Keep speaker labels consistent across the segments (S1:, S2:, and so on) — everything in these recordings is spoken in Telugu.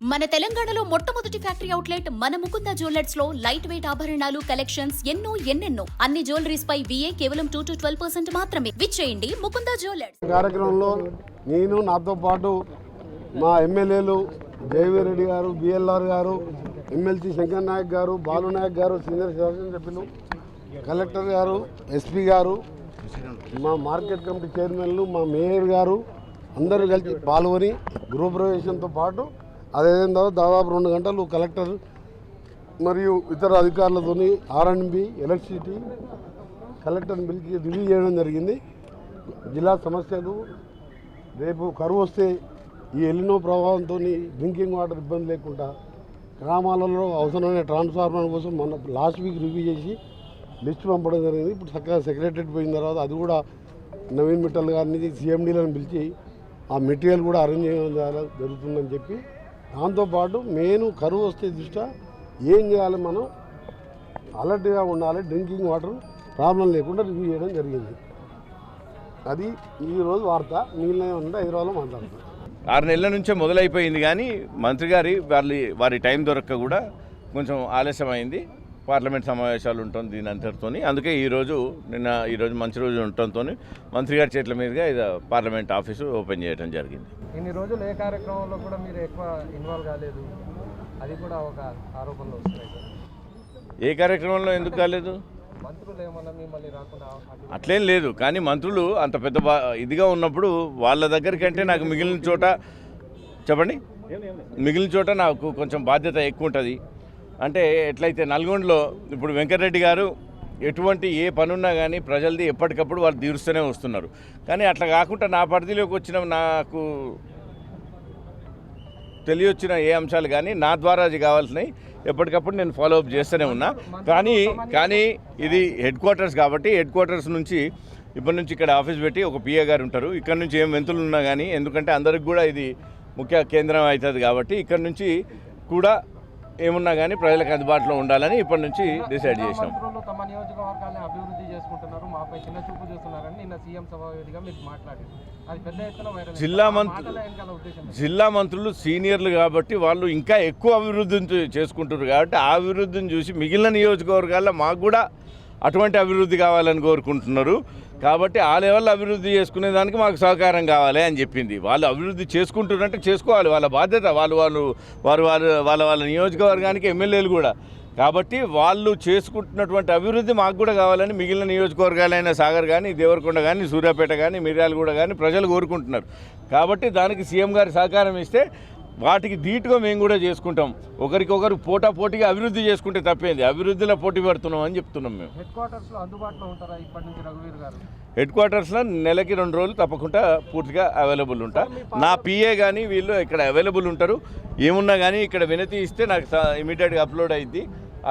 S1: మన తెలంగాణలో మొట్టమొదటి ఫ్యాక్టరీ అవుట్లెట్ మన ముకుంద జ్యువెలర్స్ లో లైట్ వెయిట్ ఆభరణాలు కలెక్షన్స్ ఎన్నెన్నో అన్ని జ్యువెలరీస్ పై VA కేవలం 2 to 12% మాత్రమే. విచ్చేయండి ముకుంద జ్యువెలర్స్.
S2: కార్యక్రమంలో నేను నాతో పాటు మా ఎమ్మెల్యేలు జయవీర్ రెడ్డి గారు, BLR గారు, ఎమ్మెల్సీ శంకర్ నాయక్ గారు, బాలు నాయక్ గారు, సీనియర్ శాసనసభ్యులు, కలెక్టర్ గారు, SP గారు, మా మార్కెట్ కమిటీ చైర్మన్లు, మా మేయర్ గారు అందరూ కలిసి పాల్గొని గృహప్రవేశంతో పాటు అదేవిధంగా దాదాపు 2 గంటలు కలెక్టర్ మరియు ఇతర అధికారులతో R&B ఎలక్ట్రిసిటీ కలెక్టర్ని పిలిచి రివ్యూ చేయడం జరిగింది. జిల్లా సమస్యలు, రేపు కరువు వస్తే ఈ ఎలినో ప్రభావంతో డ్రింకింగ్ వాటర్ ఇబ్బంది లేకుండా గ్రామాలలో అవసరమైన ట్రాన్స్ఫార్మర్ కోసం మన లాస్ట్ వీక్ రివ్యూ చేసి లిస్ట్ పంపడం జరిగింది. ఇప్పుడు చక్కగా సెక్రటరేట్ పోయిన తర్వాత అది కూడా నవీన్ మిట్టల్ గారిని CMDలను పిలిచి ఆ మెటీరియల్ కూడా అరేంజ్ చేయడం జరుగుతుందని చెప్పి, దాంతోపాటు మెయిన్ కరువు వస్తే దృష్ట్యా ఏం చేయాలి, మనం అలర్ట్గా ఉండాలి, డ్రింకింగ్ వాటర్ ప్రాబ్లం లేకుండా రివ్యూ చేయడం జరిగింది. అది ఈరోజు వార్త. మిగిలిన ఉంటే హైదరాబాద్లో మాట్లాడుతున్నాం.
S3: 6 నెలల నుంచే మొదలైపోయింది, కానీ మంత్రి గారి వారి టైం దొరక్క కూడా కొంచెం ఆలస్యమైంది. పార్లమెంట్ సమావేశాలు ఉంటుంది దీని అంతటితో, అందుకే ఈరోజు మంచి రోజు ఉండటంతో మంత్రి గారి చేతుల మీదుగా పార్లమెంట్ ఆఫీసు ఓపెన్ చేయడం జరిగింది.
S4: ఇన్ని రోజులు ఏ కార్యక్రమంలో కూడా మీరు ఎక్కువ ఇన్వాల్వ్ కాలేదు, అది కూడా ఒక ఆరోపణలు వస్తున్నాయి.
S3: ఏ కార్యక్రమంలో ఎందుకు కాలేదు?
S4: మంత్రులు ఏమన్నా మిమ్మల్ని రాకుండా
S3: అట్లేం లేదు, కానీ మంత్రులు అంత పెద్ద ఇదిగా ఉన్నప్పుడు వాళ్ళ దగ్గరికి అంటే నాకు మిగిలిన చోట నాకు కొంచెం బాధ్యత ఎక్కువ ఉంటుంది. అంటే ఎట్లయితే నల్గొండలో ఇప్పుడు వెంకటరెడ్డి గారు ఎటువంటి ఏ పనున్నా కానీ ప్రజలది ఎప్పటికప్పుడు వాళ్ళు తీరుస్తూనే వస్తున్నారు. కానీ అట్లా కాకుండా నా పరిధిలోకి వచ్చిన నాకు తెలియొచ్చిన ఏ అంశాలు కానీ నా ద్వారా అది కావాల్సినవి ఎప్పటికప్పుడు నేను ఫాలోఅప్ చేస్తూనే ఉన్నా. కానీ ఇది హెడ్ క్వార్టర్స్ కాబట్టి హెడ్ క్వార్టర్స్ నుంచి ఇప్పటి నుంచి ఇక్కడ ఆఫీస్ పెట్టి ఒక PA గారు ఉంటారు. ఇక్కడ నుంచి ఏం మెంతులు ఉన్నా కానీ, ఎందుకంటే అందరికి కూడా ఇది ముఖ్య కేంద్రం అవుతుంది కాబట్టి ఇక్కడ నుంచి కూడా ఏమున్నా కానీ ప్రజలకు అందుబాటులో ఉండాలని ఇప్పటి నుంచి డిసైడ్ చేసినాం.
S4: తమ నియోజకవర్గాన్ని అభివృద్ధి చేసుకుంటున్నారు, మాపై చిన్న చూపు చేస్తున్నారని నిన్న సీఎం సభావేదికగా మీరు మాట్లాడారు. అది పెద్ద ఎత్తున వైరల్.
S3: జిల్లా మంత్రులు సీనియర్లు కాబట్టి వాళ్ళు ఇంకా ఎక్కువ అభివృద్ధిని చేసుకుంటున్నారు కాబట్టి ఆ అభివృద్ధిని చూసి మిగిలిన నియోజకవర్గాల్లో మాకు కూడా అటువంటి అభివృద్ధి కావాలని కోరుకుంటున్నారు. కాబట్టి ఆ లెవెల్లో అభివృద్ధి చేసుకునే దానికి మాకు సహకారం కావాలి అని చెప్పింది. వాళ్ళు అభివృద్ధి చేసుకుంటున్నట్టే చేసుకోవాలి, వాళ్ళ బాధ్యత. వాళ్ళ నియోజకవర్గానికి ఎమ్మెల్యేలు కూడా కాబట్టి వాళ్ళు చేసుకుంటున్నటువంటి అభివృద్ధి మాకు కూడా కావాలని మిగిలిన నియోజకవర్గాలైన సాగర్ కానీ, దేవరకొండ కానీ, సూర్యాపేట కానీ, మిర్యాలగూడ కానీ ప్రజలు కోరుకుంటున్నారు. కాబట్టి దానికి సీఎం గారి సహకారం ఇస్తే వాటికి ధీటుగా మేము కూడా చేసుకుంటాం. ఒకరికొకరు పోటీగా అభివృద్ధి చేసుకుంటే తప్పేంది, అభివృద్ధిలో పోటీ పడుతున్నాం అని చెప్తున్నాం. మేము
S4: హెడ్ క్వార్టర్స్లో అందుబాటులో ఉంటారా ఇప్పటి నుంచి రఘువీర్ గారు?
S3: హెడ్ క్వార్టర్స్లో నెలకి 2 రోజులు తప్పకుండా పూర్తిగా అవైలబుల్ ఉంటా. నా PA కానీ వీళ్ళు ఇక్కడ అవైలబుల్ ఉంటారు. ఏమున్నా కానీ ఇక్కడ వినతి ఇస్తే నాకు ఇమీడియట్గా అప్లోడ్ అయింది.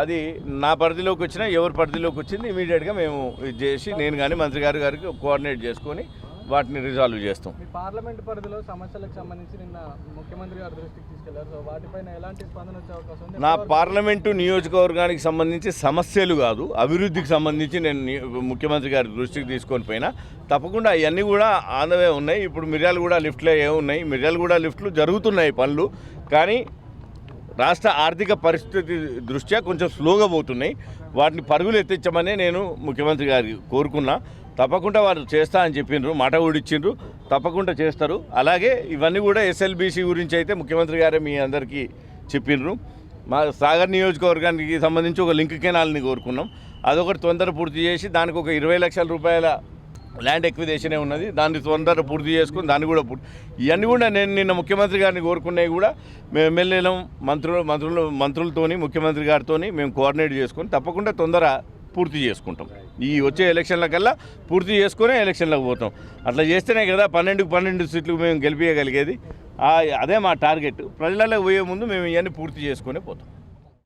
S3: అది నా పరిధిలోకి వచ్చినా ఎవరి పరిధిలోకి వచ్చింది ఇమీడియట్గా మేము ఇది చేసి నేను కానీ మంత్రి గారికి కోఆర్డినేట్ చేసుకొని వాటిని రిజాల్వ్ చేస్తాం.
S4: పార్లమెంట్ పరిధిలో సమస్యలకు సంబంధించి నిన్న ముఖ్యమంత్రి గారి దృష్టికి తీసుకెళ్లారు. సో వాటిపైన ఎలాంటి స్పందన వచ్చే అవకాశం ఉంది?
S3: నా పార్లమెంటు నియోజకవర్గానికి సంబంధించి సమస్యలు కాదు, అభివృద్ధికి సంబంధించి నేను ముఖ్యమంత్రి గారి దృష్టికి తీసుకొని పోయినా తప్పకుండా అవన్నీ కూడా ఆనవే ఉన్నాయి. ఇప్పుడు మిర్యాలగూడ లిఫ్ట్లో ఏమున్నాయి, మిర్యాలగూడ లిఫ్ట్లు జరుగుతున్నాయి పనులు, కానీ రాష్ట్ర ఆర్థిక పరిస్థితి దృష్ట్యా కొంచెం స్లోగా పోతున్నాయి. వాటిని పరుగులు ఎత్తించమని నేను ముఖ్యమంత్రి గారికి కోరుకున్నా. తప్పకుండా వారు చేస్తా అని చెప్పిండ్రు, మాట కూడా ఇచ్చిండ్రు, తప్పకుండా చేస్తారు. అలాగే ఇవన్నీ కూడా SLBC గురించి అయితే ముఖ్యమంత్రి గారే మీ అందరికీ చెప్పిండ్రు. మా సాగర్ నియోజకవర్గానికి సంబంధించి ఒక లింక్ కెనాల్ని కోరుకున్నాం. అదొకటి తొందర పూర్తి చేసి దానికి ఒక 20 లక్షల రూపాయల ల్యాండ్ ఎక్విజేషనే ఉన్నది, దాన్ని తొందర పూర్తి చేసుకుని దాన్ని కూడా ఇవన్నీ కూడా నేను నిన్న ముఖ్యమంత్రి గారిని కోరుకునేవి కూడా మేము ఎమ్మెల్యేలు మంత్రులతోని ముఖ్యమంత్రి గారితో మేము కోఆర్డినేట్ చేసుకొని తప్పకుండా తొందర పూర్తి చేసుకుంటాం. ఈ వచ్చే ఎలక్షన్ల కల్లా పూర్తి చేసుకునే ఎలక్షన్లకు పోతాం. అట్లా చేస్తేనే కదా 12 సీట్లు మేము గెలిపించగలిగేది. అదే మా టార్గెట్. ప్రజలకు పోయే ముందు మేము ఇవన్నీ పూర్తి చేసుకునే పోతాం.